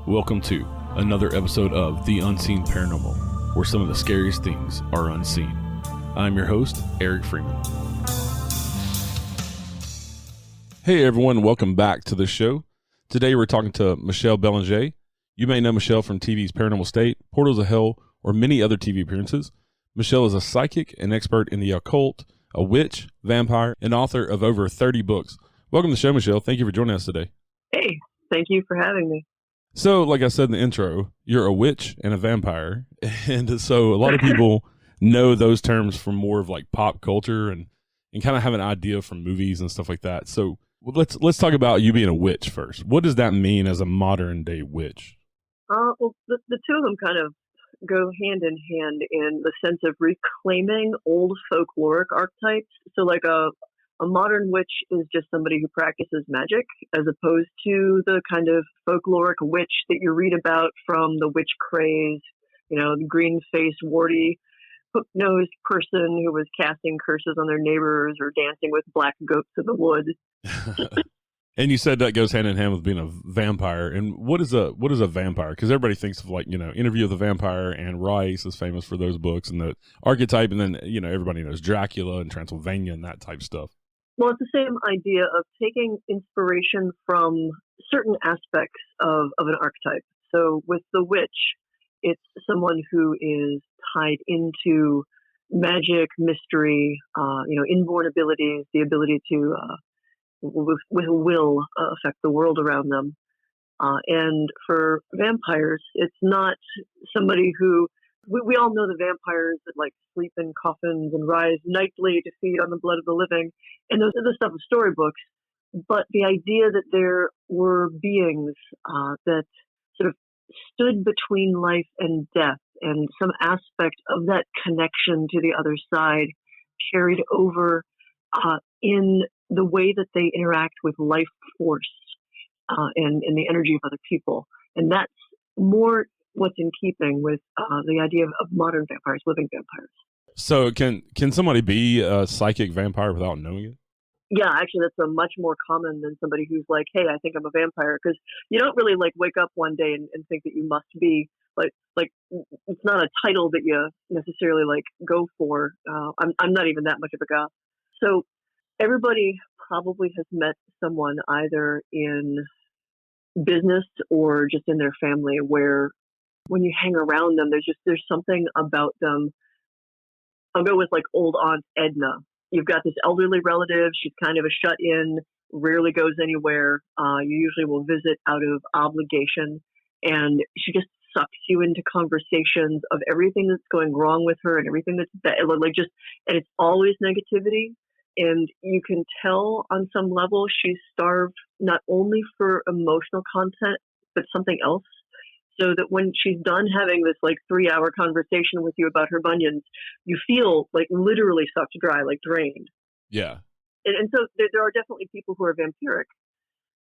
Welcome to another episode of The Unseen Paranormal, where some of the scariest things are unseen. I'm your host, Eric Freeman. Hey everyone, welcome back to the show. Today we're talking to Michelle Belanger. You may know Michelle from TV's Paranormal State, Portals of Hell, or many other TV appearances. Michelle is a psychic and expert in the occult, a witch, vampire, and author of over 30 books. Welcome to the show, Michelle. Thank you for joining us today. Hey, thank you for having me. So, like I said in the intro, you're a witch and a vampire. And so a lot of people know those terms from more of like pop culture and kind of have an idea from movies and stuff like that. So let's talk about you being a witch first. What does that mean as a modern day witch? Well, the two of them kind of go hand in hand in the sense of reclaiming old folkloric archetypes. So like a modern witch is just somebody who practices magic, as opposed to the kind of folkloric witch that you read about from the witch craze, you know, the green-faced, warty, hook-nosed person who was casting curses on their neighbors or dancing with black goats in the woods. And you said that goes hand in hand with being a vampire. And what is a vampire? Because everybody thinks of like, you know, Interview with the Vampire, and Rice is famous for those books and the archetype. And then, you know, everybody knows Dracula and Transylvania and that type stuff. Well, it's the same idea of taking inspiration from certain aspects of an archetype. So with the witch, it's someone who is tied into magic, mystery, inborn abilities, the ability to, with will, affect the world around them. And for vampires, it's not somebody who, we all know the vampires that like sleep in coffins and rise nightly to feed on the blood of the living. And those are the stuff of storybooks. But the idea that there were beings that sort of stood between life and death, and some aspect of that connection to the other side carried over in the way that they interact with life force and the energy of other people. And that's more what's in keeping with the idea of modern vampires, living vampires. So can somebody be a psychic vampire without knowing it? Yeah, actually, that's a much more common than somebody who's like, hey, I think I'm a vampire. Because you don't really like wake up one day and think that you must be like it's not a title that you necessarily like go for. I'm not even that much of a goth. So everybody probably has met someone either in business or just in their family where when you hang around them, there's something about them. I'll go with like old Aunt Edna. You've got this elderly relative. She's kind of a shut-in, rarely goes anywhere. You usually will visit out of obligation, and she just sucks you into conversations of everything that's going wrong with her and everything that's bad. And it's always negativity. And you can tell on some level she's starved not only for emotional content, but something else. So that when she's done having this like 3-hour conversation with you about her bunions, you feel like literally sucked dry, like drained. Yeah. And so there are definitely people who are vampiric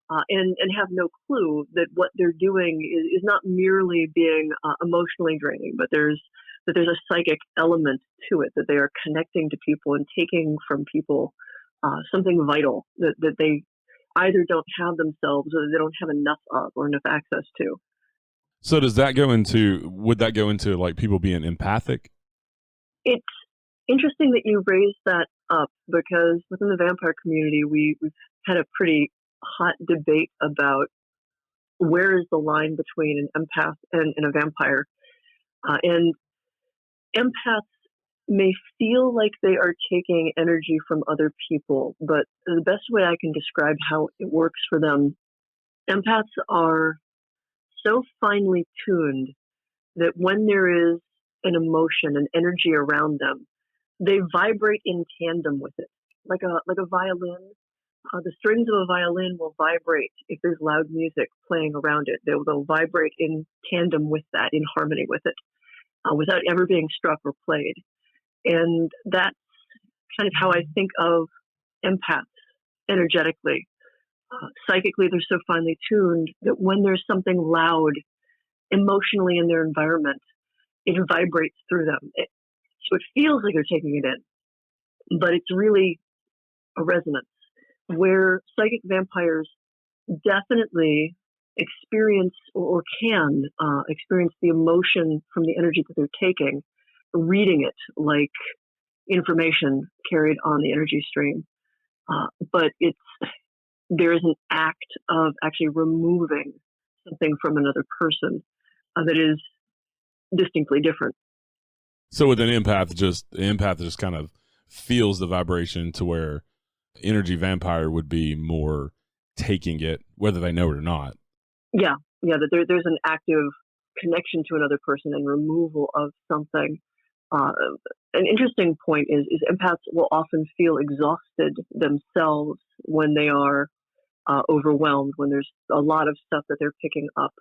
and have no clue that what they're doing is not merely being emotionally draining, but there's a psychic element to it, that they are connecting to people and taking from people something vital that they either don't have themselves or they don't have enough of or enough access to. So would that go into like people being empathic? It's interesting that you raised that up, because within the vampire community, we've had a pretty hot debate about where is the line between an empath and a vampire. And empaths may feel like they are taking energy from other people, but the best way I can describe how it works for them, empaths are so finely tuned that when there is an emotion, an energy around them, they vibrate in tandem with it. Like a violin, the strings of a violin will vibrate if there's loud music playing around it. They'll vibrate in tandem with that, in harmony with it, without ever being struck or played. And that's kind of how I think of empaths energetically. Psychically, they're so finely tuned that when there's something loud emotionally in their environment, it vibrates through them. So it feels like they're taking it in, but it's really a resonance. Where psychic vampires definitely experience or can experience the emotion from the energy that they're taking, reading it like information carried on the energy stream. But there is an act of actually removing something from another person that is distinctly different. So with an empath, the empath just kind of feels the vibration, to where energy vampire would be more taking it, whether they know it or not. Yeah, that there's an active connection to another person and removal of something. Uh, an interesting point is empaths will often feel exhausted themselves when they are overwhelmed, when there's a lot of stuff that they're picking up.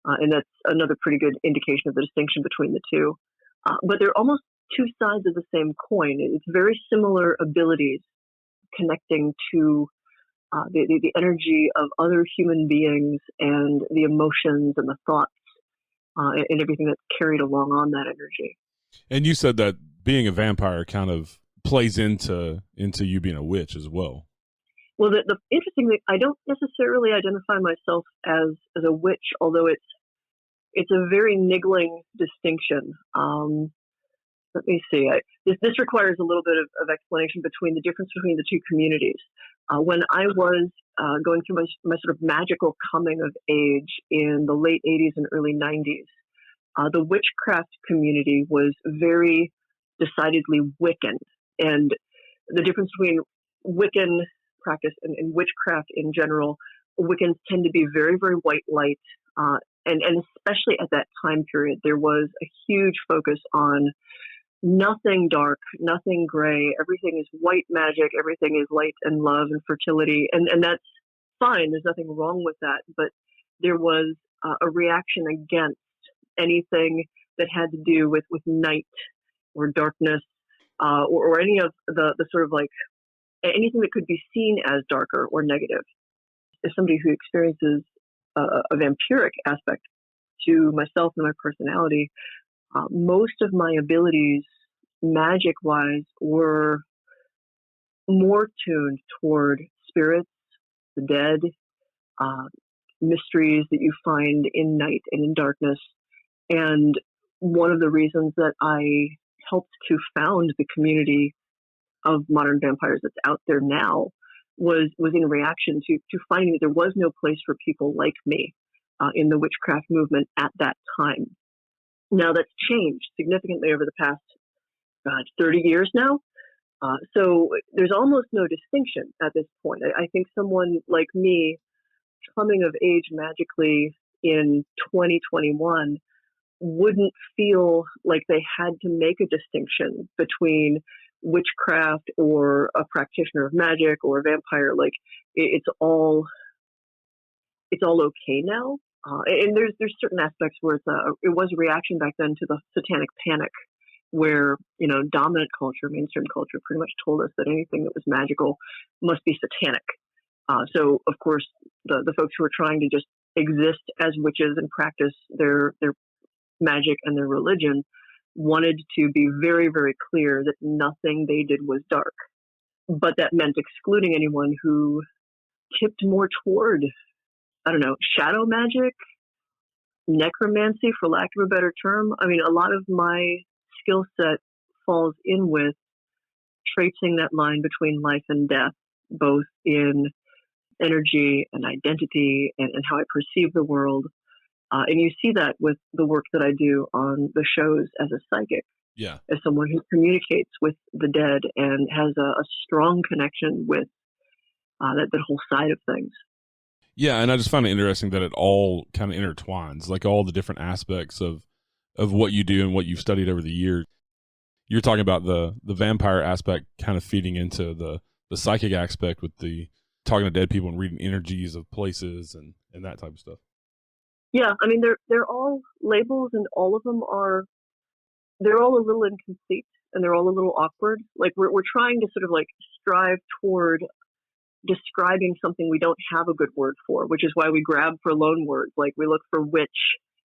And that's another pretty good indication of the distinction between the two. But they're almost two sides of the same coin. It's very similar abilities connecting to the energy of other human beings and the emotions and the thoughts and everything that's carried along on that energy. And you said that being a vampire kind of plays into you being a witch as well. Well, the interesting thing, I don't necessarily identify myself as a witch, although it's a very niggling distinction. Let me see. This requires a little bit of explanation between the difference between the two communities. When I was going through my sort of magical coming of age in the late 80s and early 90s, the witchcraft community was very decidedly Wiccan. And the difference between Wiccan practice and witchcraft in general, Wiccans tend to be very, very white light. And especially at that time period, there was a huge focus on nothing dark, nothing gray. Everything is white magic. Everything is light and love and fertility. And that's fine. There's nothing wrong with that. But there was a reaction against anything that had to do with night or darkness or any of the sort of like anything that could be seen as darker or negative. As somebody who experiences a vampiric aspect to myself and my personality, most of my abilities, magic-wise, were more tuned toward spirits, the dead, mysteries that you find in night and in darkness. And one of the reasons that I helped to found the community of modern vampires that's out there now was in reaction to finding that there was no place for people like me in the witchcraft movement at that time. Now that's changed significantly over the past 30 years now. So there's almost no distinction at this point. I think someone like me coming of age magically in 2021 wouldn't feel like they had to make a distinction between witchcraft or a practitioner of magic or a vampire. Like it's all okay now. And there's certain aspects where it was a reaction back then to the satanic panic, where dominant culture, mainstream culture, pretty much told us that anything that was magical must be satanic. So of course the folks who are trying to just exist as witches and practice their magic and their religion wanted to be very, very clear that nothing they did was dark. But that meant excluding anyone who tipped more toward, I don't know, shadow magic, necromancy, for lack of a better term. I mean, a lot of my skill set falls in with tracing that line between life and death, both in energy and identity and how I perceive the world. And you see that with the work that I do on the shows as a psychic, as someone who communicates with the dead and has a strong connection with that whole side of things. Yeah, and I just find it interesting that it all kind of intertwines, like all the different aspects of what you do and what you've studied over the years. You're talking about the vampire aspect kind of feeding into the psychic aspect with the talking to dead people and reading energies of places and that type of stuff. Yeah, I mean they're all labels, and all of them they're all a little incomplete and they're all a little awkward. Like we're trying to sort of like strive toward describing something we don't have a good word for, which is why we grab for loan words. Like we look for witch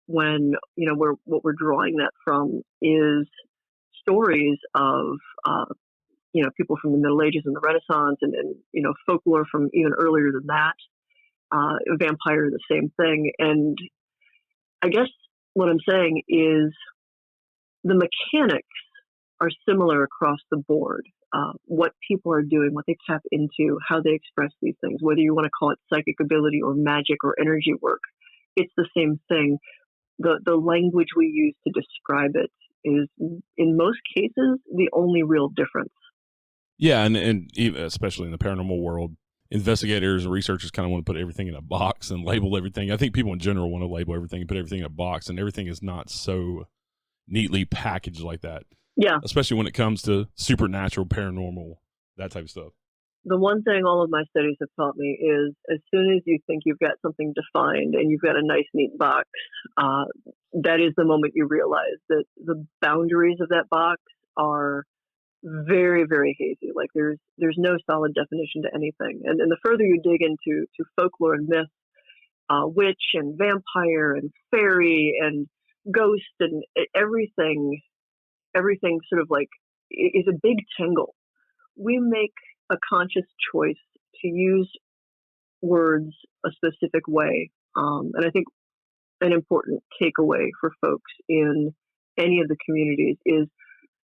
when what we're drawing that from is stories of people from the Middle Ages and the Renaissance and folklore from even earlier than that. vampire, the same thing. And I guess what I'm saying is the mechanics are similar across the board. What people are doing, what they tap into, how they express these things, whether you want to call it psychic ability or magic or energy work, it's the same thing. The language we use to describe it is, in most cases, the only real difference. Yeah, and even, especially in the paranormal world, investigators and researchers kind of want to put everything in a box and label everything. I think people in general want to label everything and put everything in a box, and everything is not so neatly packaged like that. Yeah. Especially when it comes to supernatural, paranormal, that type of stuff. The one thing all of my studies have taught me is as soon as you think you've got something defined and you've got a nice, neat box, that is the moment you realize that the boundaries of that box are very, very hazy. Like there's no solid definition to anything. And the further you dig into folklore and myth, witch and vampire and fairy and ghost and everything sort of like is a big tangle. We make a conscious choice to use words a specific way. And I think an important takeaway for folks in any of the communities is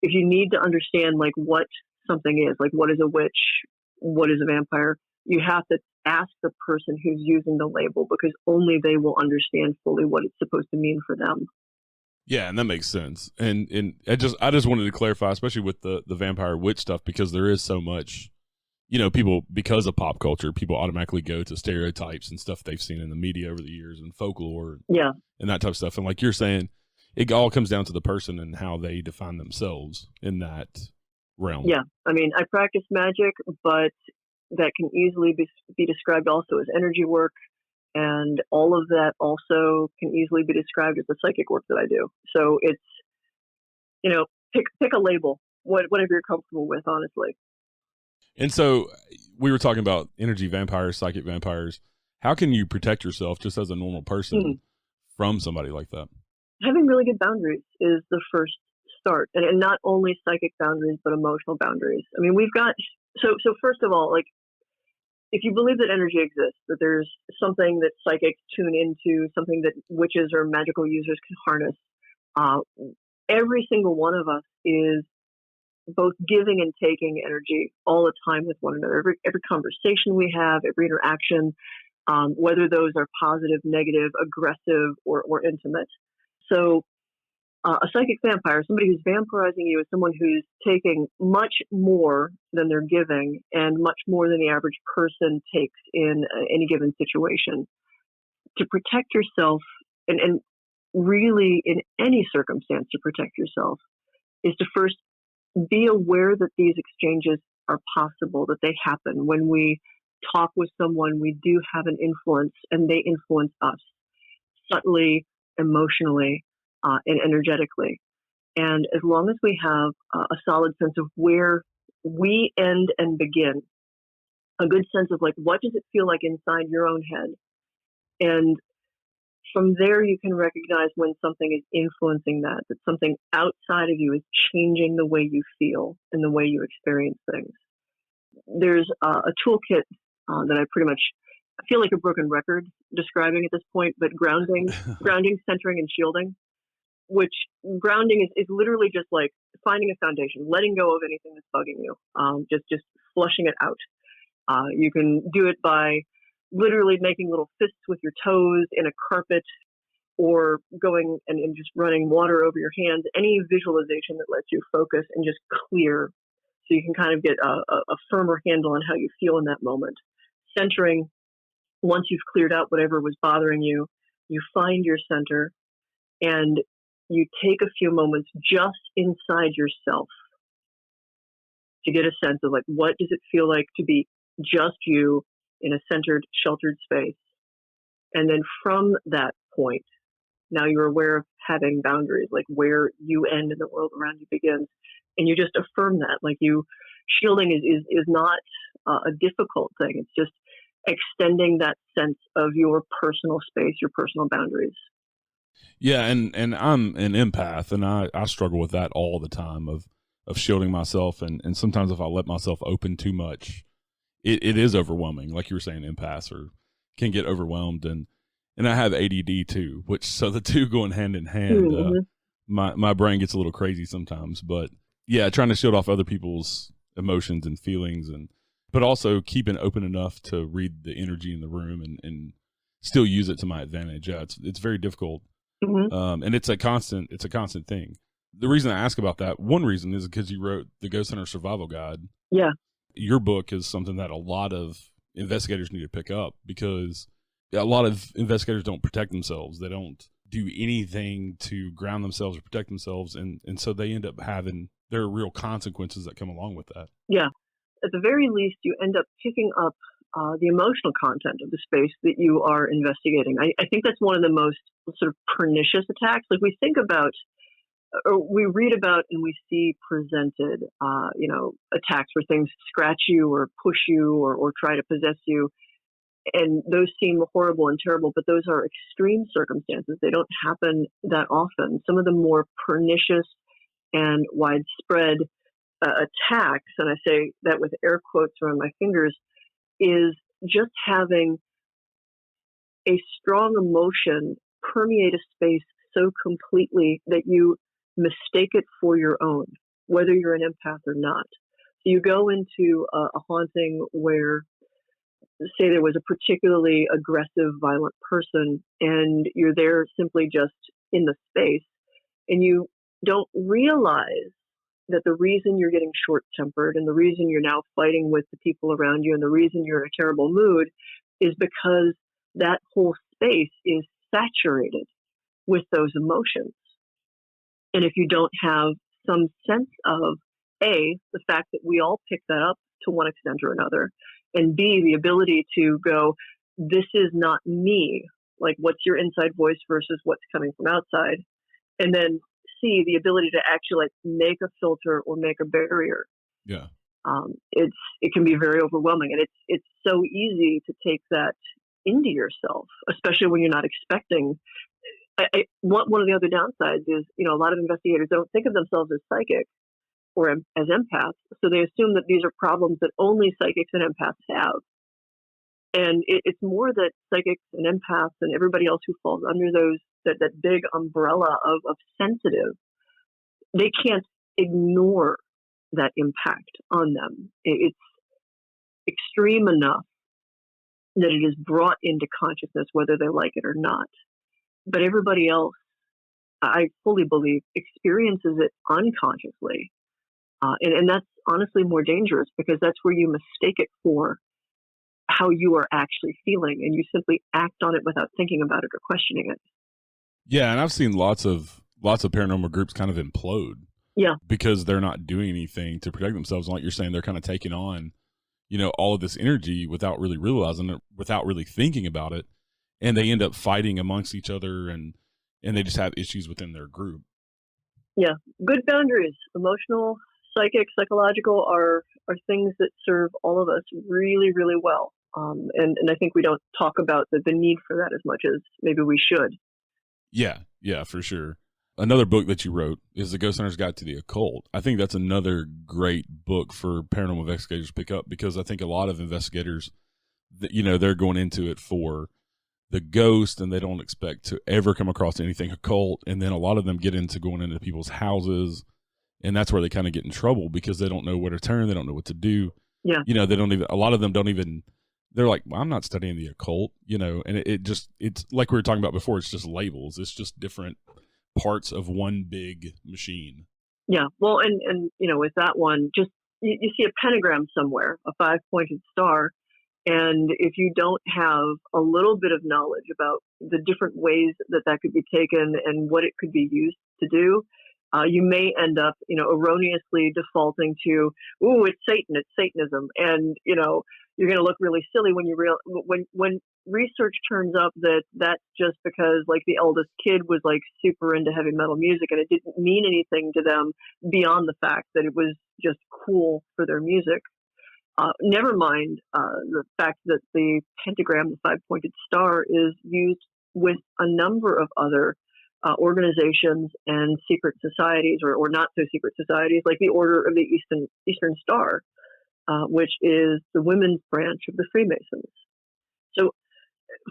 if you need to understand like what something is, like what is a witch, what is a vampire, you have to ask the person who's using the label because only they will understand fully what it's supposed to mean for them. Yeah, and that makes sense. And I just wanted to clarify, especially with the vampire witch stuff, because there is so much, people, because of pop culture, people automatically go to stereotypes and stuff they've seen in the media over the years and folklore and that type of stuff. And like you're saying, it all comes down to the person and how they define themselves in that realm. Yeah. I mean, I practice magic, but that can easily be described also as energy work. And all of that also can easily be described as the psychic work that I do. So it's, pick a label, whatever you're comfortable with, honestly. And so we were talking about energy vampires, psychic vampires. How can you protect yourself just as a normal person from somebody like that? Having really good boundaries is the first start. And not only psychic boundaries, but emotional boundaries. I mean, we've got, so first of all, like, if you believe that energy exists, that there's something that psychics tune into, something that witches or magical users can harness, every single one of us is both giving and taking energy all the time with one another. Every conversation we have, every interaction, whether those are positive, negative, aggressive, or intimate. So a psychic vampire, somebody who's vampirizing you, is someone who's taking much more than they're giving and much more than the average person takes in any given situation. To protect yourself, and really in any circumstance to protect yourself, is to first be aware that these exchanges are possible, that they happen. When we talk with someone, we do have an influence, and they influence us subtly, emotionally, and energetically. And as long as we have a solid sense of where we end and begin, a good sense of like, what does it feel like inside your own head? And from there, you can recognize when something is influencing that something outside of you is changing the way you feel and the way you experience things. There's a toolkit that I pretty much I feel like a broken record describing at this point, but grounding, centering, and shielding. Which grounding is literally just like finding a foundation, letting go of anything that's bugging you, just flushing it out. You can do it by literally making little fists with your toes in a carpet, or going and just running water over your hands. Any visualization that lets you focus and just clear, so you can kind of get a firmer handle on how you feel in that moment. Centering, once you've cleared out whatever was bothering you, you find your center, and you take a few moments just inside yourself to get a sense of like, what does it feel like to be just you in a centered, sheltered space? And then from that point, now you're aware of having boundaries, like where you end and the world around you begins. And you just affirm that. Like shielding is not a difficult thing. It's just extending that sense of your personal space, your personal boundaries. Yeah, and I'm an empath, and I struggle with that all the time of shielding myself, and sometimes if I let myself open too much, it is overwhelming. Like you were saying, empaths can get overwhelmed, and I have ADD too, which so the two going hand in hand. Mm-hmm. My brain gets a little crazy sometimes, but yeah, trying to shield off other people's emotions and feelings, but also keeping open enough to read the energy in the room and still use it to my advantage. Yeah, it's very difficult, Mm-hmm. and it's a constant thing. The reason I ask about that, one reason is because you wrote the Ghost Hunter Survival Guide. Yeah. Your book is something that a lot of investigators need to pick up, because a lot of investigators don't protect themselves. They don't do anything to ground themselves or protect themselves, and so they end up having, there are real consequences that come along with that. Yeah. At the very least, you end up picking up the emotional content of the space that you are investigating. I think that's one of the most sort of pernicious attacks. Like, we think about, or we read about and we see presented, attacks where things scratch you or push you or try to possess you. And those seem horrible and terrible, but those are extreme circumstances. They don't happen that often. Some of the more pernicious and widespread attacks, and I say that with air quotes around my fingers, is just having a strong emotion permeate a space so completely that you mistake it for your own, whether you're an empath or not. So you go into a haunting where, say, there was a particularly aggressive, violent person, and you're there simply just in the space, and you don't realize that the reason you're getting short-tempered and the reason you're now fighting with the people around you and the reason you're in a terrible mood is because that whole space is saturated with those emotions. And if you don't have some sense of, A, the fact that we all pick that up to one extent or another, and B, the ability to go, this is not me, like, what's your inside voice versus what's coming from outside, and then C, the ability to actually, like, make a filter or make a barrier. Yeah. It can be very overwhelming, and it's so easy to take that into yourself, especially when you're not expecting. One of the other downsides is, a lot of investigators don't think of themselves as psychic or as empaths, so they assume that these are problems that only psychics and empaths have. And it's more that psychics and empaths and everybody else who falls under that big umbrella of sensitive, they can't ignore that impact on them. It's extreme enough that it is brought into consciousness whether they like it or not. But everybody else, I fully believe, experiences it unconsciously. And that's honestly more dangerous, because that's where you mistake it for how you are actually feeling, and you simply act on it without thinking about it or questioning it. Yeah, and I've seen lots of paranormal groups kind of implode. Yeah. Because they're not doing anything to protect themselves. And like you're saying, they're kind of taking on, all of this energy without really realizing it, without really thinking about it. And they end up fighting amongst each other, and they just have issues within their group. Yeah. Good boundaries, emotional, psychic, psychological, are things that serve all of us really, really well. And I think we don't talk about the need for that as much as maybe we should. Yeah, for sure. Another book that you wrote is The Ghost Hunter's Guide to the Occult. I think that's another great book for paranormal investigators to pick up, because I think a lot of investigators, they're going into it for the ghost, and they don't expect to ever come across anything occult. And then a lot of them get into going into people's houses, and that's where they kind of get in trouble, because they don't know where to turn. They don't know what to do. Yeah. They don't even, a lot of them don't even, they're like, well, I'm not studying the occult, and it's like we were talking about before. It's just labels. It's just different parts of one big machine. Yeah. Well, and with that one, just you see a pentagram somewhere, a 5-pointed star, and if you don't have a little bit of knowledge about the different ways that could be taken and what it could be used to do, you may end up, erroneously defaulting to, ooh, it's Satan, it's Satanism, and you're going to look really silly when when research turns up that that's just because, like, the eldest kid was, like, super into heavy metal music, and it didn't mean anything to them beyond the fact that it was just cool for their music. Never mind the fact that the pentagram, the 5-pointed star, is used with a number of other organizations and secret societies, or not so secret societies, like the Order of the Eastern Star, which is the women's branch of the Freemasons. So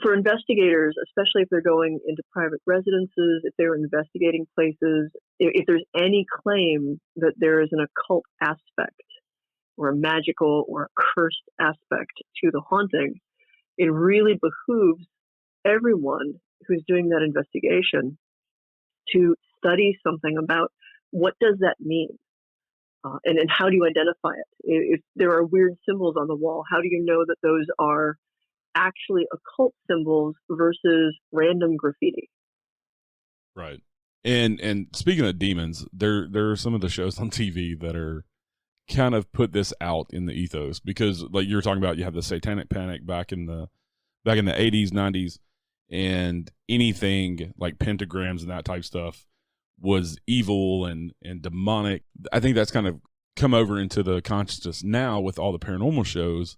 for investigators, especially if they're going into private residences, if they're investigating places, if there's any claim that there is an occult aspect or a magical or a cursed aspect to the haunting, it really behooves everyone who's doing that investigation to study something about what does that mean, and how do you identify it? If there are weird symbols on the wall, how do you know that those are actually occult symbols versus random graffiti? Right. And speaking of demons, there are some of the shows on TV that are kind of put this out in the ethos, because like you were talking about, you have the satanic panic back in the 80s, 90s, and anything like pentagrams and that type stuff was evil and demonic. I think that's kind of come over into the consciousness now with all the paranormal shows.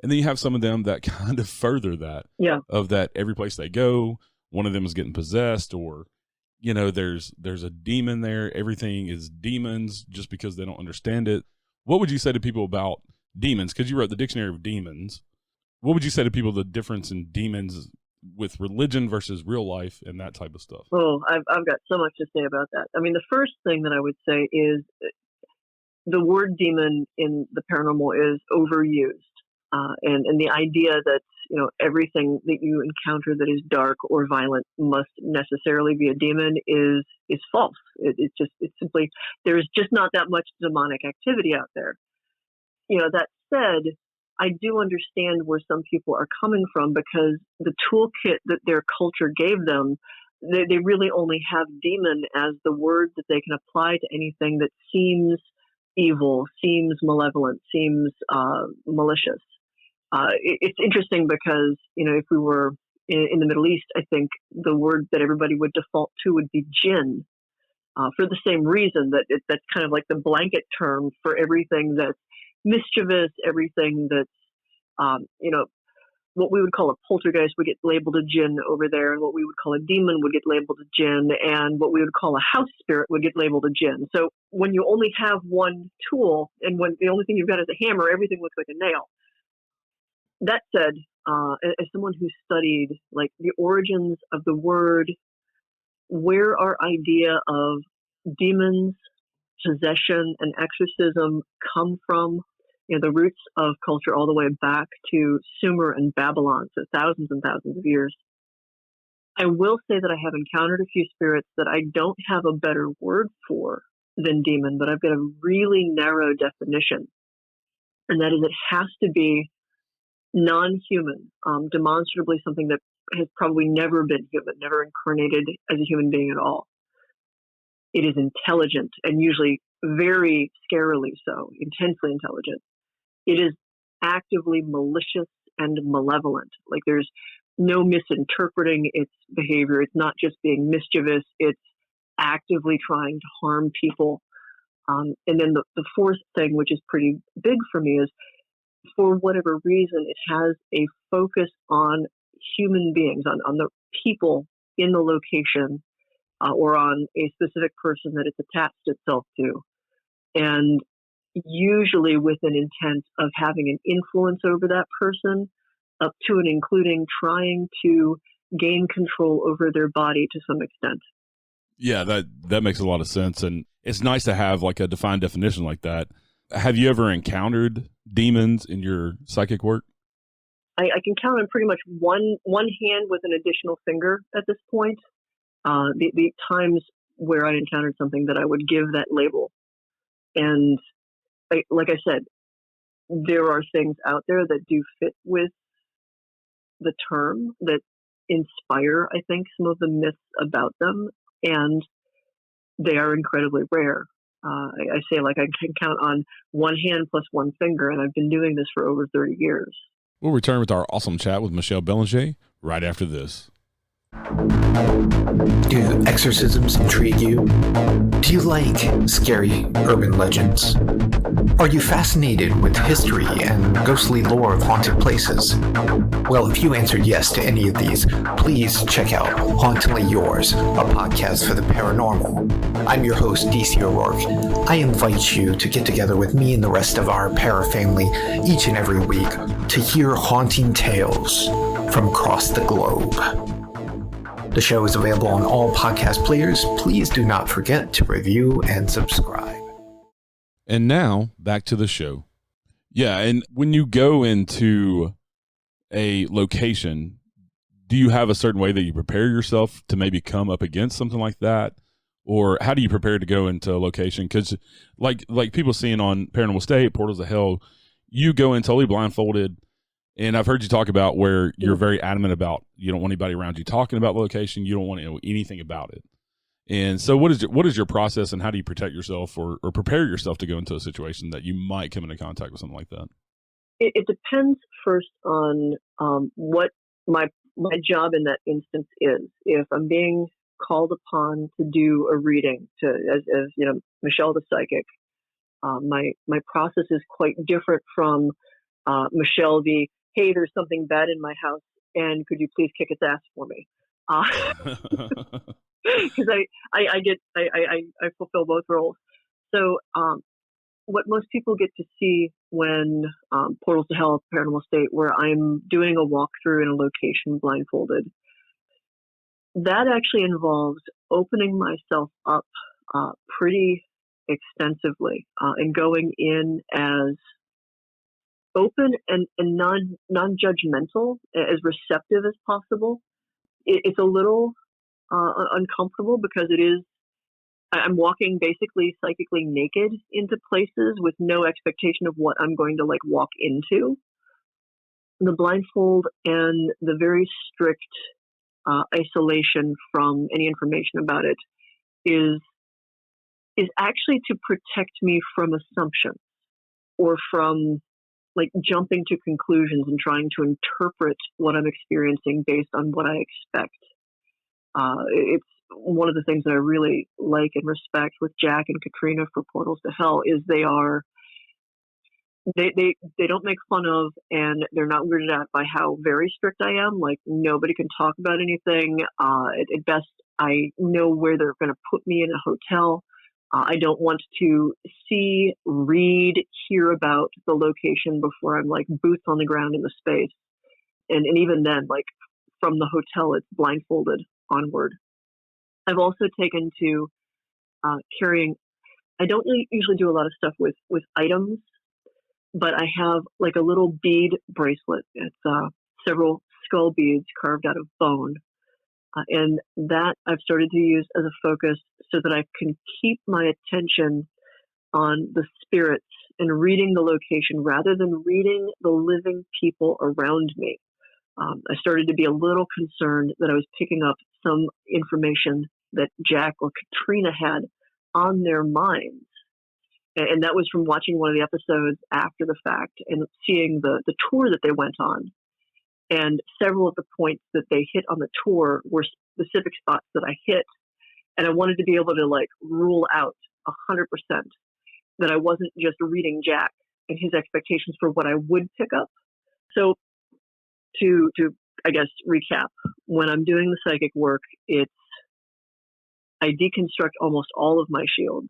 And then you have some of them that kind of further that, of that every place they go, one of them is getting possessed, or, you know, there's a demon there. Everything is demons just because they don't understand it. What would you say to people about demons? Because you wrote the Dictionary of Demons. What would you say to people, the difference in demons with religion versus real life and that type of stuff? Oh, I've got so much to say about that. I mean, the first thing that I would say is the word demon in the paranormal is overused. And the idea that, you know, everything that you encounter that is dark or violent must necessarily be a demon is false. It's simply, there's just not that much demonic activity out there. You know, that said, I do understand where some people are coming from, because the toolkit that their culture gave them, they really only have demon as the word that they can apply to anything that seems evil, seems malevolent, seems malicious. It's interesting because, you know, if we were in the Middle East, I think the word that everybody would default to would be jinn, for the same reason that that's kind of like the blanket term for everything that's mischievous, everything that's, you know, what we would call a poltergeist would get labeled a jinn over there, and what we would call a demon would get labeled a jinn, and what we would call a house spirit would get labeled a jinn. So when you only have one tool, and when the only thing you've got is a hammer, everything looks like a nail. That said, as someone who studied like the origins of the word, where our idea of demons, possession, and exorcism come from, you know, the roots of culture all the way back to Sumer and Babylon, so thousands and thousands of years. I will say that I have encountered a few spirits that I don't have a better word for than demon, but I've got a really narrow definition, and that is it has to be non-human, demonstrably something that has probably never been human, never incarnated as a human being at all. It is intelligent, and usually very scarily so, intensely intelligent. It is actively malicious and malevolent. Like, there's no misinterpreting its behavior. It's not just being mischievous. It's actively trying to harm people. And then the fourth thing, which is pretty big for me, is for whatever reason, it has a focus on human beings, on the people in the location, or on a specific person that it's attached itself to. And usually with an intent of having an influence over that person, up to and including trying to gain control over their body to some extent. Yeah, that makes a lot of sense. And it's nice to have like a defined definition like that. Have you ever encountered demons in your psychic work? I can count on pretty much one hand with an additional finger at this point. The times where I encountered something that I would give that label. And like I said, there are things out there that do fit with the term, that inspire, I think, some of the myths about them, and they are incredibly rare. I say, like, I can count on one hand plus one finger, and I've been doing this for over 30 years. We'll return with our awesome chat with Michelle Belanger right after this. Do exorcisms intrigue you? Do you like scary urban legends? Are you fascinated with history and ghostly lore of haunted places? Well, if you answered yes to any of these, please check out Hauntingly Yours, a podcast for the paranormal. I'm your host, DC O'Rourke. I invite you to get together with me and the rest of our para family each and every week to hear haunting tales, from across the globe. The show is available on all podcast players. Please do not forget to review and subscribe. And now, back to the show. Yeah, and when you go into a location, do you have a certain way that you prepare yourself to maybe come up against something like that? Or how do you prepare to go into a location? Because like people seeing on Paranormal State, Portals of Hell, you go in totally blindfolded. And I've heard you talk about where you're very adamant about you don't want anybody around you talking about the location. You don't want to know anything about it. And so what is your process, and how do you protect yourself or prepare yourself to go into a situation that you might come into contact with something like that? It depends first on what my job in that instance is. If I'm being called upon to do a reading, as you know, Michelle the psychic, my process is quite different from Michelle the, hey, there's something bad in my house, and could you please kick its ass for me? Because I fulfill both roles. So what most people get to see when Portals to Hell, Paranormal State, where I'm doing a walkthrough in a location blindfolded, that actually involves opening myself up pretty extensively and going in as open and non-judgmental, as receptive as possible. It's a little uncomfortable because I'm walking basically psychically naked into places with no expectation of what I'm going to walk into. The blindfold and the very strict isolation from any information about it is actually to protect me from assumptions or from jumping to conclusions and trying to interpret what I'm experiencing based on what I expect. It's one of the things that I really like and respect with Jack and Katrina for Portals to Hell is they don't make fun of, and they're not weirded out by how very strict I am. Nobody can talk about anything. At best, I know where they're going to put me in a hotel. I don't want to see, read, hear about the location before I'm boots on the ground in the space. And even then, from the hotel, it's blindfolded onward. I've also taken to carrying, I don't usually do a lot of stuff with items, but I have a little bead bracelet. It's several skull beads carved out of bone. And that I've started to use as a focus so that I can keep my attention on the spirits and reading the location rather than reading the living people around me. I started to be a little concerned that I was picking up some information that Jack or Katrina had on their minds. And that was from watching one of the episodes after the fact and seeing the tour that they went on. And several of the points that they hit on the tour were specific spots that I hit. And I wanted to be able to rule out 100% that I wasn't just reading Jack and his expectations for what I would pick up. So to I guess recap, when I'm doing the psychic work, I deconstruct almost all of my shields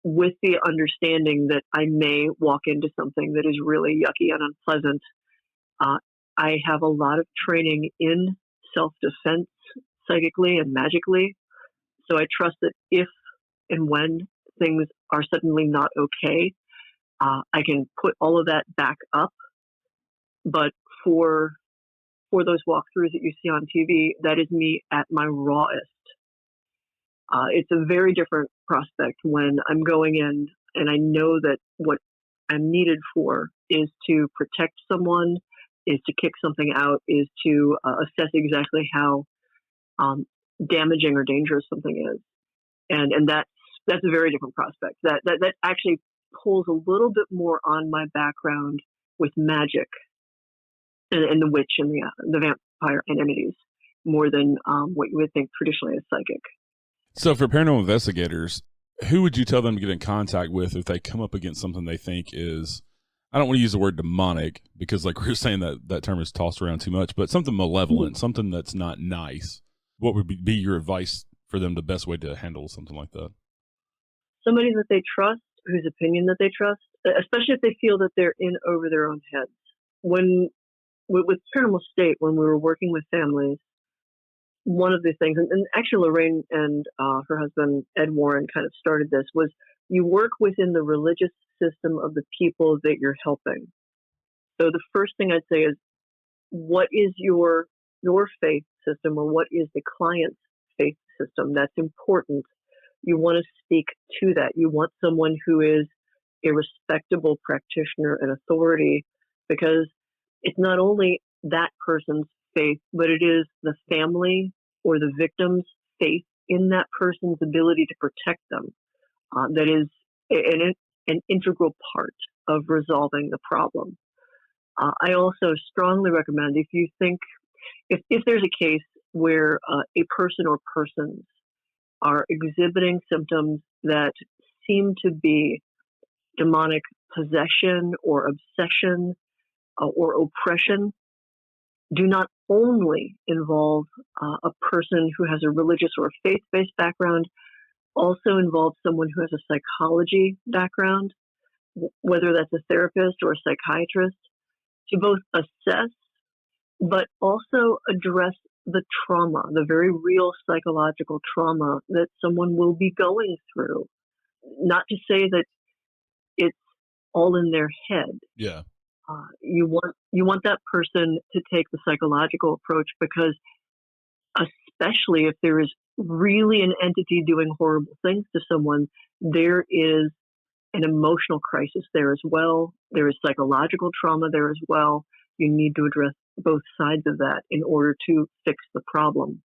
with the understanding that I may walk into something that is really yucky and unpleasant. I have a lot of training in self-defense psychically and magically. So I trust that if and when things are suddenly not okay, I can put all of that back up. But for those walkthroughs that you see on TV, that is me at my rawest. It's a very different prospect when I'm going in and I know that what I'm needed for is to protect someone, is to kick something out, is to assess exactly how damaging or dangerous something is. And that's a very different prospect. That actually pulls a little bit more on my background with magic and the witch and the vampire and entities more than what you would think traditionally as psychic. So for paranormal investigators, who would you tell them to get in contact with if they come up against something they think is, I don't want to use the word demonic because we're saying that term is tossed around too much, but something malevolent, something that's not nice. What would be your advice for them, the best way to handle something like that? Somebody that they trust, whose opinion that they trust, especially if they feel that they're in over their own heads. When with Paranormal State, when we were working with families, one of the things, and actually Lorraine and her husband Ed Warren kind of started this, was you work within the religious system of the people that you're helping. So the first thing I'd say is, what is your faith system, or what is the client's faith system? That's important. You want to speak to that. You want someone who is a respectable practitioner and authority, because it's not only that person's faith, but it is the family or the victim's faith in that person's ability to protect them. That is an integral part of resolving the problem. I also strongly recommend, if you think, if there's a case where a person or persons are exhibiting symptoms that seem to be demonic possession or obsession or oppression, do not only involve a person who has a religious or a faith-based background, also involve someone who has a psychology background, whether that's a therapist or a psychiatrist, to both assess but also address the trauma, the very real psychological trauma that someone will be going through. Not to say that it's all in their head. Yeah. You want that person to take the psychological approach, because especially if there is really an entity doing horrible things to someone, there is an emotional crisis there as well. There is psychological trauma there as well. You need to address both sides of that in order to fix the problem.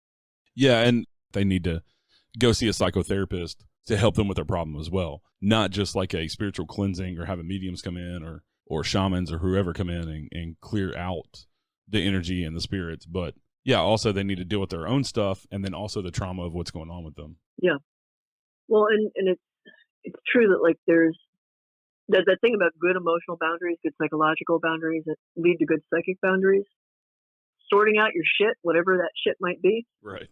Yeah, and they need to go see a psychotherapist to help them with their problem as well. Not just like a spiritual cleansing or having mediums come in or shamans or whoever come in and clear out the energy and the spirits. But yeah, also they need to deal with their own stuff, and then also the trauma of what's going on with them. Yeah. Well, and it's true that, like, there's that thing about good emotional boundaries, good psychological boundaries that lead to good psychic boundaries. Sorting out your shit, whatever that shit might be, right,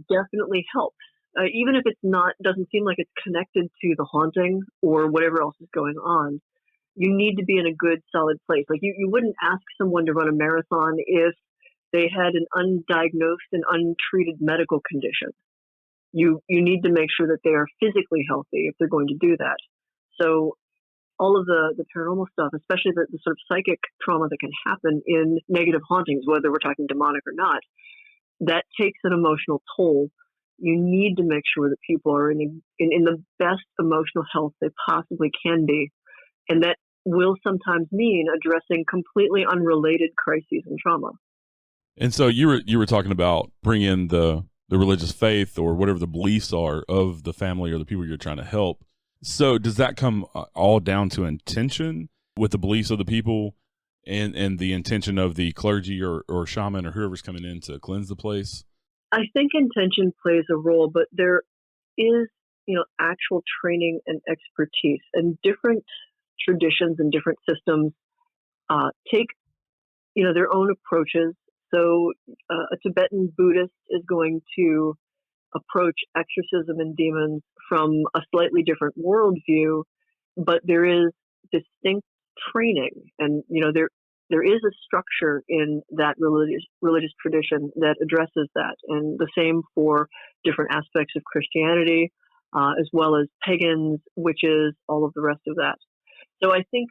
definitely helps. Even if it's doesn't seem like it's connected to the haunting or whatever else is going on, you need to be in a good, solid place. Like, you wouldn't ask someone to run a marathon if they had an undiagnosed and untreated medical condition. You need to make sure that they are physically healthy if they're going to do that. So all of the paranormal stuff, especially the sort of psychic trauma that can happen in negative hauntings, whether we're talking demonic or not, that takes an emotional toll. You need to make sure that people are in the best emotional health they possibly can be. And that will sometimes mean addressing completely unrelated crises and trauma. And so you were talking about bringing the religious faith or whatever the beliefs are of the family or the people you're trying to help. So does that come all down to intention with the beliefs of the people and the intention of the clergy or shaman or whoever's coming in to cleanse the place? I think intention plays a role, but there is, actual training and expertise, and different traditions and different systems take, their own approaches. So a Tibetan Buddhist is going to approach exorcism and demons from a slightly different worldview, but there is distinct training, and there is a structure in that religious tradition that addresses that, and the same for different aspects of Christianity, as well as pagans, witches, all of the rest of that. So I think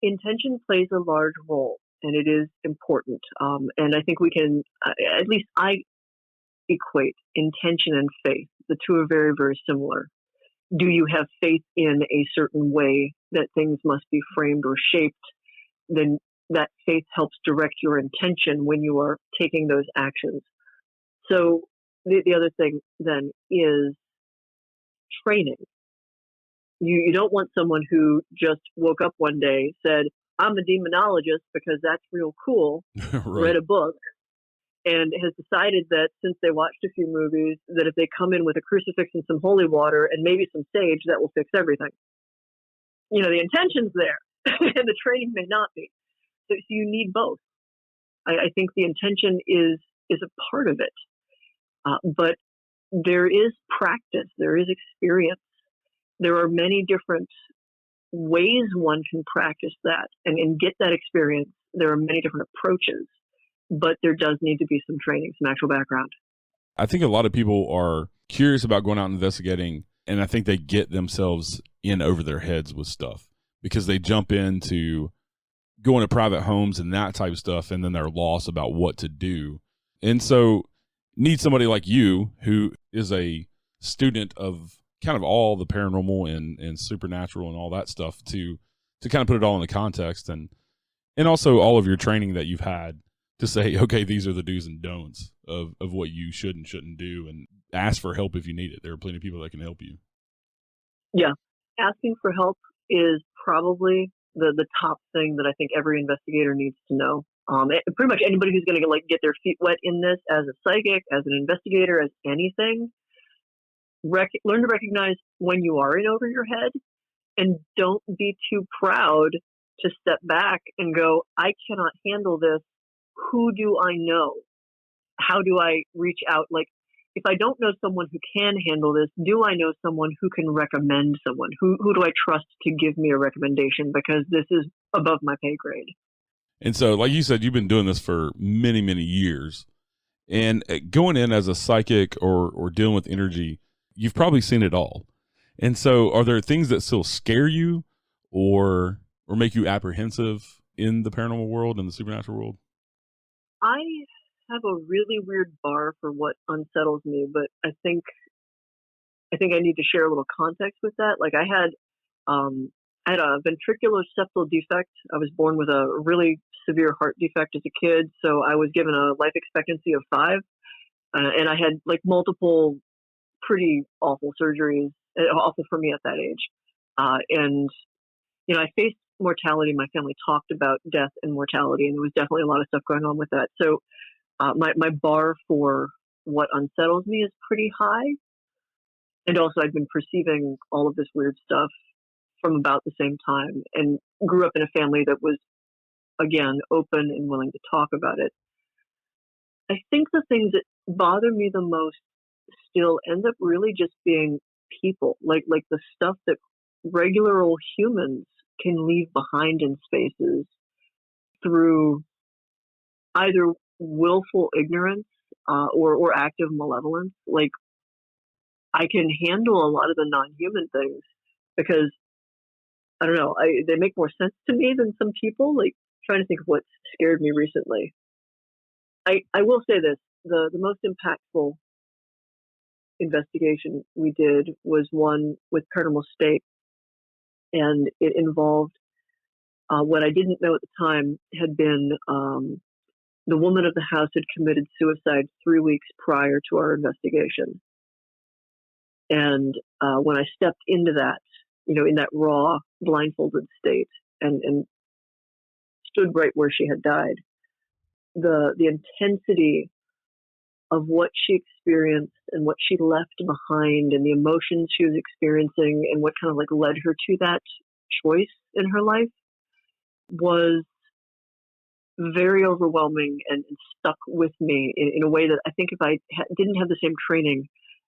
intention plays a large role, and it is important. And I think we can, at least I equate intention and faith. The two are very, very similar. Do you have faith in a certain way that things must be framed or shaped? Then that faith helps direct your intention when you are taking those actions. So the other thing then is training. You don't want someone who just woke up one day, said, I'm a demonologist because that's real cool, Right. read a book, and has decided that since they watched a few movies, that if they come in with a crucifix and some holy water and maybe some sage, that will fix everything. The intention's there, and the training may not be. So you need both. I think the intention is a part of it. But there is practice, there is experience. There are many different ways one can practice that and get that experience. There are many different approaches, but there does need to be some training, some actual background. I think a lot of people are curious about going out and investigating, and I think they get themselves in over their heads with stuff because they jump into going to private homes and that type of stuff, and then they're lost about what to do. And so need somebody like you who is a student of kind of all the paranormal and supernatural and all that stuff to kind of put it all in the context and also all of your training that you've had to say, okay, these are the do's and don'ts of what you should and shouldn't do, and ask for help if you need it. There are plenty of people that can help you. Yeah. Asking for help is probably the top thing that I think every investigator needs to know. Pretty much anybody who's going to get their feet wet in this as a psychic, as an investigator, as anything, learn to recognize when you are in over your head, and don't be too proud to step back and go, I cannot handle this. Who do I know? How do I reach out? Like, if I don't know someone who can handle this, do I know someone who can recommend someone? Who do I trust to give me a recommendation? Because this is above my pay grade. And so, like you said, you've been doing this for many, many years. And going in as a psychic or dealing with energy, you've probably seen it all. And so are there things that still scare you or make you apprehensive in the paranormal world and the supernatural world? I have a really weird bar for what unsettles me, but I think I need to share a little context with that. Like I had a ventricular septal defect. I was born with a really severe heart defect as a kid, so I was given a life expectancy of 5, and I had like multiple pretty awful surgeries, awful for me at that age. And I faced mortality. My family talked about death and mortality, and there was definitely a lot of stuff going on with that. So my bar for what unsettles me is pretty high. And also I've been perceiving all of this weird stuff from about the same time, and grew up in a family that was, again, open and willing to talk about it. I think the things that bother me the most still end up really just being people, like the stuff that regular old humans can leave behind in spaces through either willful ignorance or active malevolence. Like, I can handle a lot of the non-human things because, I don't know, they make more sense to me than some people. Like, trying to think of what's scared me recently. I will say this, the most impactful investigation we did was one with Paranormal State, and it involved what I didn't know at the time had been the woman of the house had committed suicide 3 weeks prior to our investigation. And when I stepped into that, in that raw, blindfolded state, and stood right where she had died, the intensity of what she experienced and what she left behind and the emotions she was experiencing and what kind of led her to that choice in her life was very overwhelming and stuck with me in a way that I think if I didn't have the same training,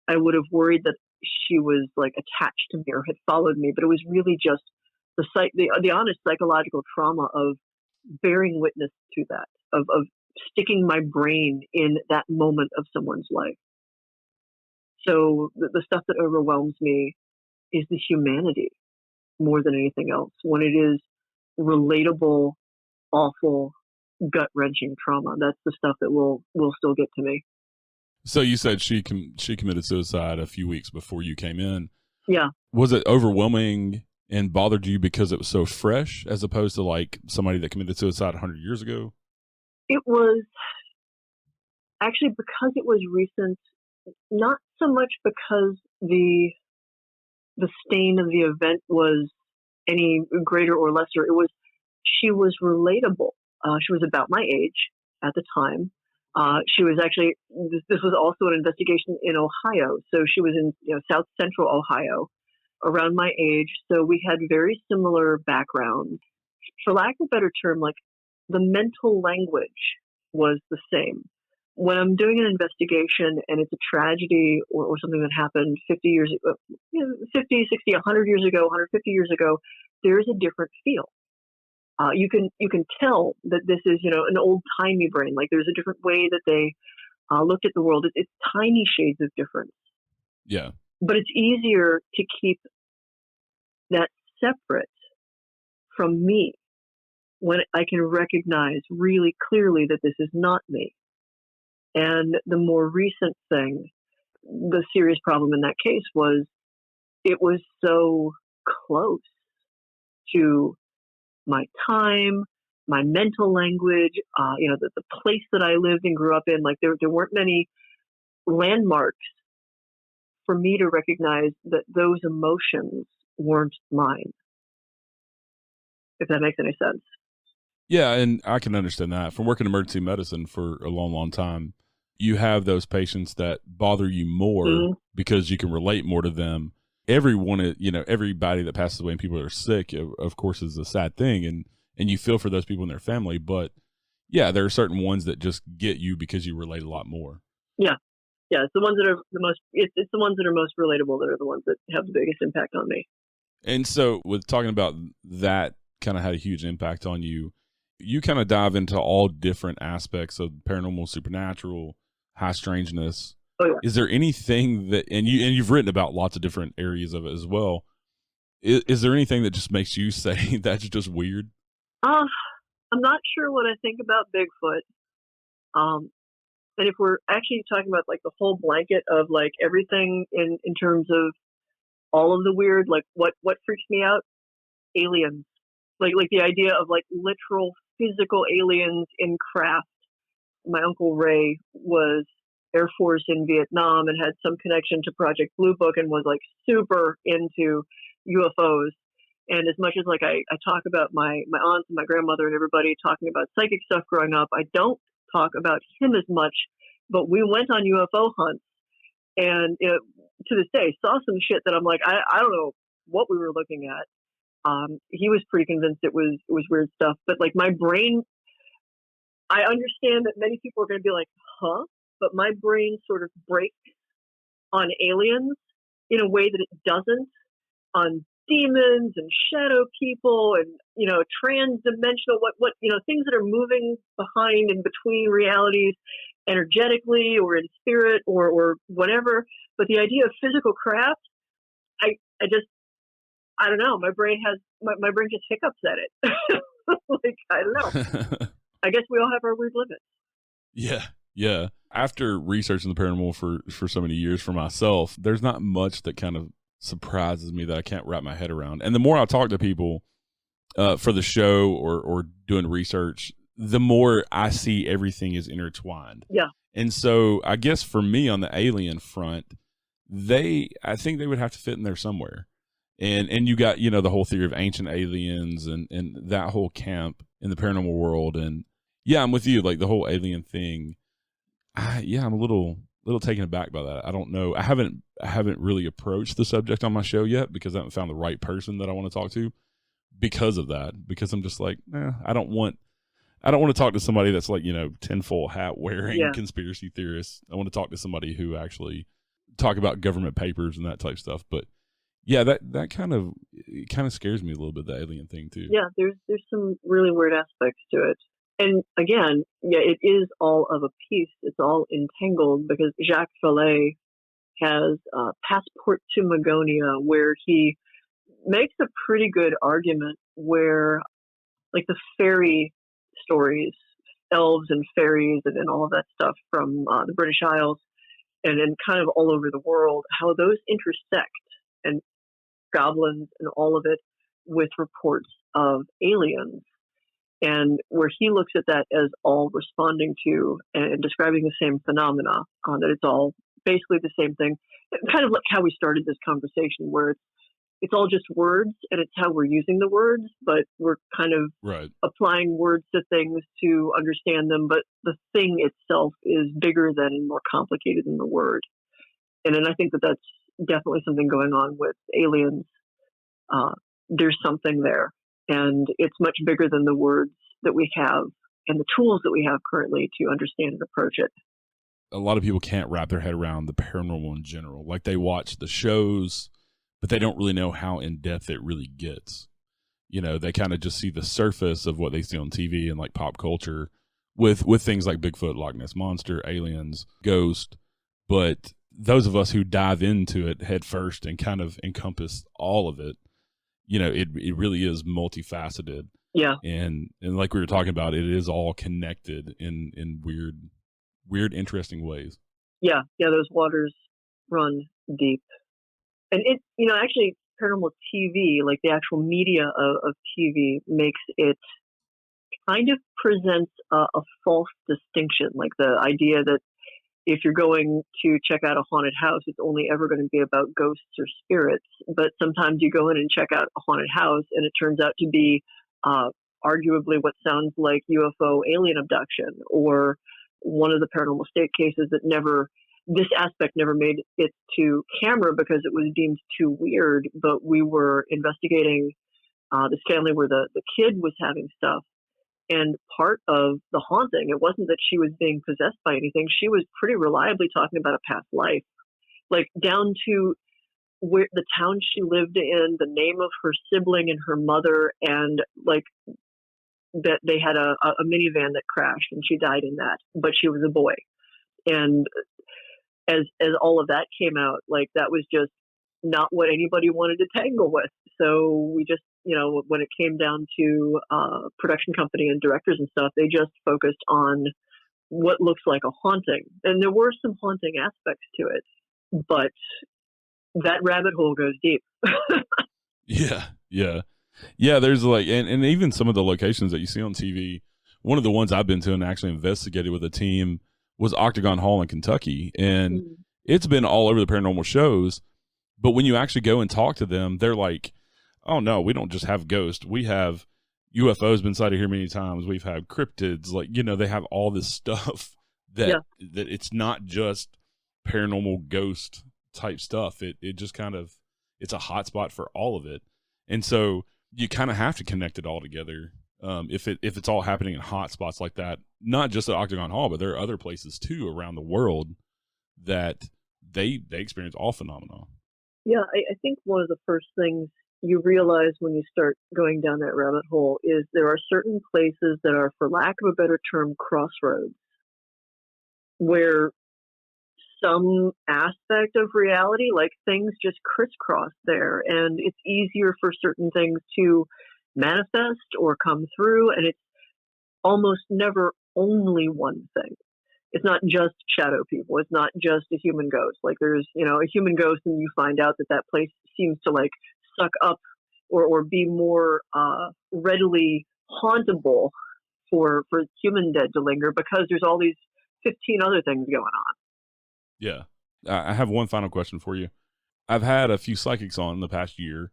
I would have worried that she was attached to me or had followed me. But it was really just the honest psychological trauma of bearing witness to that, of sticking my brain in that moment of someone's life. So the stuff that overwhelms me is the humanity more than anything else. When it is relatable, awful, gut-wrenching trauma, that's the stuff that will still get to me. So you said she committed suicide a few weeks before you came in. Yeah. Was it overwhelming and bothered you because it was so fresh as opposed to somebody that committed suicide 100 years ago? It was actually because it was recent, not so much because the stain of the event was any greater or lesser. It was, she was relatable. She was about my age at the time. She was actually, this was also an investigation in Ohio. So she was in South Central Ohio, around my age. So we had very similar backgrounds. For lack of a better term, the mental language was the same. When I'm doing an investigation and it's a tragedy or something that happened 50 years ago, 50, 60, 100 years ago, 150 years ago, there's a different feel. You can tell that this is, an old timey brain. Like there's a different way that they looked at the world. It's tiny shades of difference. Yeah. But it's easier to keep that separate from me when I can recognize really clearly that this is not me. And the more recent thing, the serious problem in that case was it was so close to my time, my mental language, the place that I lived and grew up in. Like there weren't many landmarks for me to recognize that those emotions weren't mine, if that makes any sense. Yeah, and I can understand that. From working emergency medicine for a long, long time, you have those patients that bother you more because you can relate more to them. Everybody that passes away and people that are sick, of course, is a sad thing, and you feel for those people and their family. But yeah, there are certain ones that just get you because you relate a lot more. Yeah, it's the ones that are the most. It's the ones that are most relatable that are the ones that have the biggest impact on me. And so, with talking about that, kind of had a huge impact on you. You kind of dive into all different aspects of paranormal, supernatural, high strangeness. Oh, yeah. Is there anything that, and you've written about lots of different areas of it as well. Is there anything that just makes you say that's just weird? I'm not sure what I think about Bigfoot. And if we're actually talking about like the whole blanket of like everything in terms of all of the weird, like what freaks me out? Aliens. Like the idea of like literal physical aliens in craft. My Uncle Ray was Air Force in Vietnam and had some connection to Project Blue Book and was like super into UFOs. And as much as like I talk about my aunts and my grandmother and everybody talking about psychic stuff growing up, I don't talk about him as much. But we went on UFO hunts and to this day saw some shit that I'm like, I don't know what we were looking at. He was pretty convinced it was weird stuff, but like my brain, I understand that many people are going to be like, huh? But my brain sort of breaks on aliens in a way that it doesn't on demons and shadow people and, trans-dimensional, what things that are moving behind and between realities energetically or in spirit or whatever. But the idea of physical craft, I don't know. My brain just hiccups at it. Like, I don't know. I guess we all have our weird limits. Yeah. After researching the paranormal for so many years for myself, there's not much that kind of surprises me that I can't wrap my head around. And the more I talk to people for the show or doing research, the more I see everything is intertwined. Yeah. And so I guess for me on the alien front, I think they would have to fit in there somewhere. And you got, the whole theory of ancient aliens and that whole camp in the paranormal world. And yeah, I'm with you. Like the whole alien thing. I'm a little taken aback by that. I don't know. I haven't really approached the subject on my show yet because I haven't found the right person that I want to talk to because of that. Because I'm just like, I don't want to talk to somebody that's like, tinfoil hat wearing conspiracy theorists. I want to talk to somebody who actually talk about government papers and that type of stuff. But yeah, that kind of scares me a little bit, the alien thing too. Yeah, there's some really weird aspects to it. And again, it is all of a piece. It's all entangled because Jacques Vallée has Passport to Magonia, where he makes a pretty good argument where, like the fairy stories, elves and fairies and all of that stuff from the British Isles and kind of all over the world, how those intersect, and goblins and all of it, with reports of aliens. And where he looks at that as all responding to and describing the same phenomena, that it's all basically the same thing, kind of like how we started this conversation, where it's all just words and it's how we're using the words, but we're kind of applying words to things to understand them. But the thing itself is bigger than and more complicated than the word. And I think that that's definitely something going on with aliens. There's something there. And it's much bigger than the words that we have and the tools that we have currently to understand and approach it. A lot of people can't wrap their head around the paranormal in general. Like they watch the shows, but they don't really know how in depth it really gets. They kind of just see the surface of what they see on TV and like pop culture with things like Bigfoot, Loch Ness Monster, aliens, ghost. But those of us who dive into it head first and kind of encompass all of it, it really is multifaceted. Yeah. And like we were talking about, it is all connected in weird, interesting ways. Yeah. Those waters run deep. And actually, paranormal TV, like the actual media of TV, makes it kind of presents a false distinction. Like the idea that if you're going to check out a haunted house, it's only ever going to be about ghosts or spirits. But sometimes you go in and check out a haunted house, and it turns out to be arguably what sounds like UFO alien abduction, or one of the paranormal state cases that this aspect never made it to camera because it was deemed too weird. But we were investigating this family where the kid was having stuff. And part of the haunting, it wasn't that she was being possessed by anything. She was pretty reliably talking about a past life, like down to where the town she lived in, the name of her sibling and her mother, and like that they had a minivan that crashed and she died in that, but she was a boy. And as all of that came out, like that was just not what anybody wanted to tangle with. So we just, when it came down to production company and directors and stuff, they just focused on what looks like a haunting. And there were some haunting aspects to it, but that rabbit hole goes deep. Yeah. There's like, and even some of the locations that you see on TV, one of the ones I've been to and actually investigated with a team was Octagon Hall in Kentucky. And it's been all over the paranormal shows. But when you actually go and talk to them, they're like, oh, no, we don't just have ghosts. We have UFOs been sighted here many times. We've had cryptids. Like, they have all this stuff that it's not just paranormal ghost type stuff. It just kind of, it's a hot spot for all of it. And so you kind of have to connect it all together. If it's all happening in hot spots like that, not just at Octagon Hall, but there are other places too around the world that they experience all phenomena. Yeah, I think one of the first things you realize when you start going down that rabbit hole is there are certain places that are, for lack of a better term, crossroads, where some aspect of reality, like things just crisscross there, and it's easier for certain things to manifest or come through, and it's almost never only one thing. It's not just shadow people. It's not just a human ghost. Like there's, a human ghost and you find out that place seems to like suck up or be more readily hauntable for human dead to linger because there's all these 15 other things going on. Yeah. I have one final question for you. I've had a few psychics on in the past year,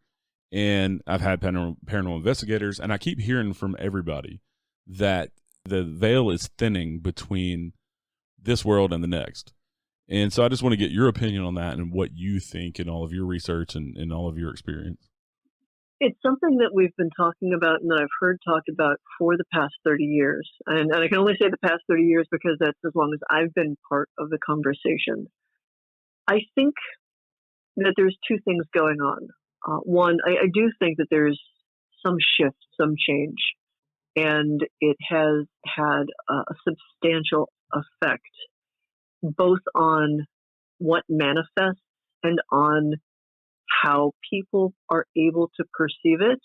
and I've had paranormal investigators, and I keep hearing from everybody that the veil is thinning between this world and the next. And so I just want to get your opinion on that and what you think in all of your research and all of your experience. It's something that we've been talking about and that I've heard talked about for the past 30 years. And I can only say the past 30 years because that's as long as I've been part of the conversation. I think that there's two things going on. One, I do think that there's some shift, some change, and it has had a substantial effect both on what manifests and on how people are able to perceive it.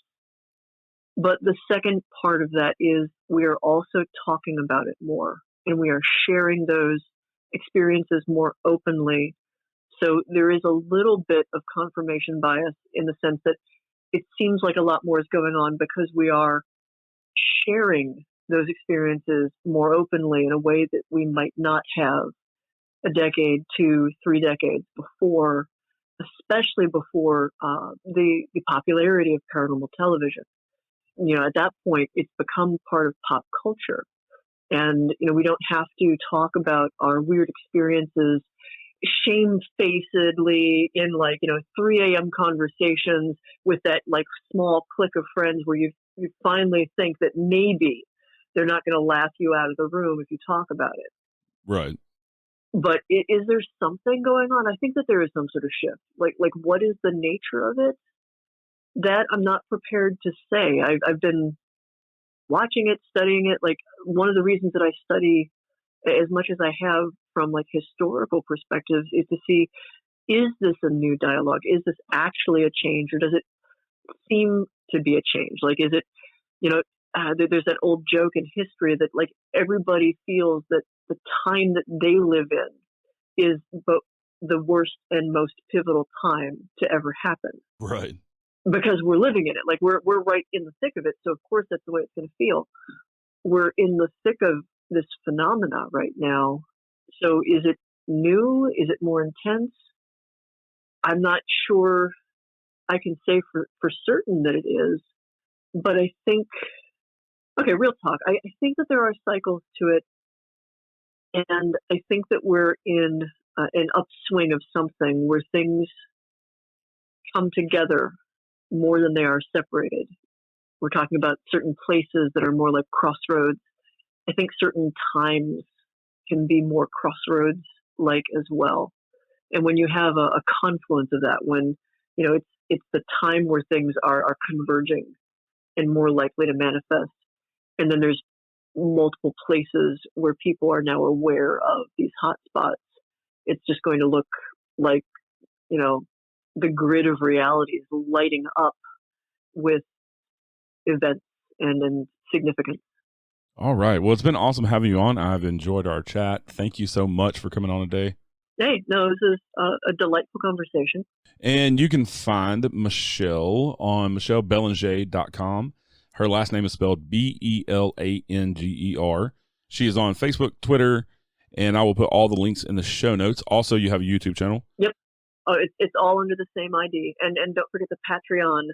But the second part of that is we are also talking about it more, and we are sharing those experiences more openly. So there is a little bit of confirmation bias in the sense that it seems like a lot more is going on because we are sharing those experiences more openly in a way that we might not have a decade, 2, 3 decades before, especially before the popularity of paranormal television. At that point, it's become part of pop culture. And, we don't have to talk about our weird experiences shamefacedly in 3 a.m. conversations with that small clique of friends where you finally think that maybe they're not going to laugh you out of the room if you talk about it. Right. But is there something going on? I think that there is some sort of shift. Like what is the nature of it? That I'm not prepared to say. I've been watching it, studying it. Like, one of the reasons that I study as much as I have from like historical perspectives is to see, is this a new dialogue? Is this actually a change, or does it seem to be a change? Like, is it, there's that old joke in history that like everybody feels that the time that they live in is the worst and most pivotal time to ever happen. Right. Because we're living in it. Like, we're right in the thick of it. So of course that's the way it's going to feel. We're in the thick of this phenomena right now. So is it new? Is it more intense? I'm not sure I can say for certain that it is, but I think, okay, real talk. I think that there are cycles to it, and I think that we're in an upswing of something where things come together more than they are separated. We're talking about certain places that are more like crossroads. I think certain times can be more crossroads-like as well. And when you have a confluence of that, when, it's the time where things are converging and more likely to manifest. And then there's multiple places where people are now aware of these hot spots. It's just going to look like, the grid of reality is lighting up with events and significance. All right. Well, it's been awesome having you on. I've enjoyed our chat. Thank you so much for coming on today. Hey, no, this is a delightful conversation. And you can find Michelle on michellebelanger.com. Her last name is spelled Belanger. She is on Facebook, Twitter, and I will put all the links in the show notes. Also, you have a YouTube channel. Yep. Oh, it's all under the same ID. And don't forget the Patreon,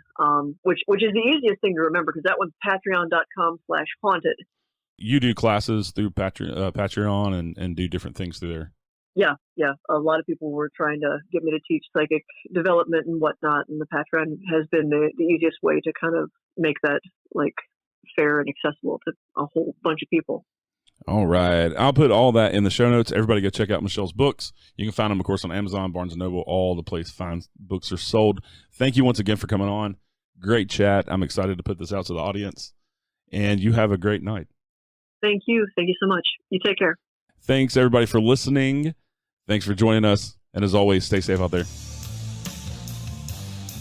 which is the easiest thing to remember, because that one's patreon.com/haunted. You do classes through Patreon and do different things through there. Yeah. A lot of people were trying to get me to teach psychic development and whatnot, and the Patreon has been the easiest way to kind of make that like fair and accessible to a whole bunch of people. All right. I'll put all that in the show notes. Everybody go check out Michelle's books. You can find them, of course, on Amazon, Barnes & Noble, all the place fine books are sold. Thank you once again for coming on. Great chat. I'm excited to put this out to the audience. And you have a great night. Thank you. Thank you so much. You take care. Thanks, everybody, for listening. Thanks for joining us. And as always, stay safe out there.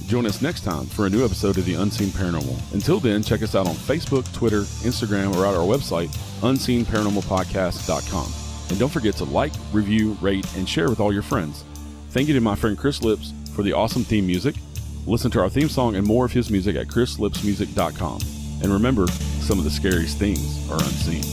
Join us next time for a new episode of The Unseen Paranormal. Until then, check us out on Facebook, Twitter, Instagram, or at our website, unseenparanormalpodcast.com. And don't forget to like, review, rate, and share with all your friends. Thank you to my friend Chris Lips for the awesome theme music. Listen to our theme song and more of his music at chrislipsmusic.com. And remember, some of the scariest things are unseen.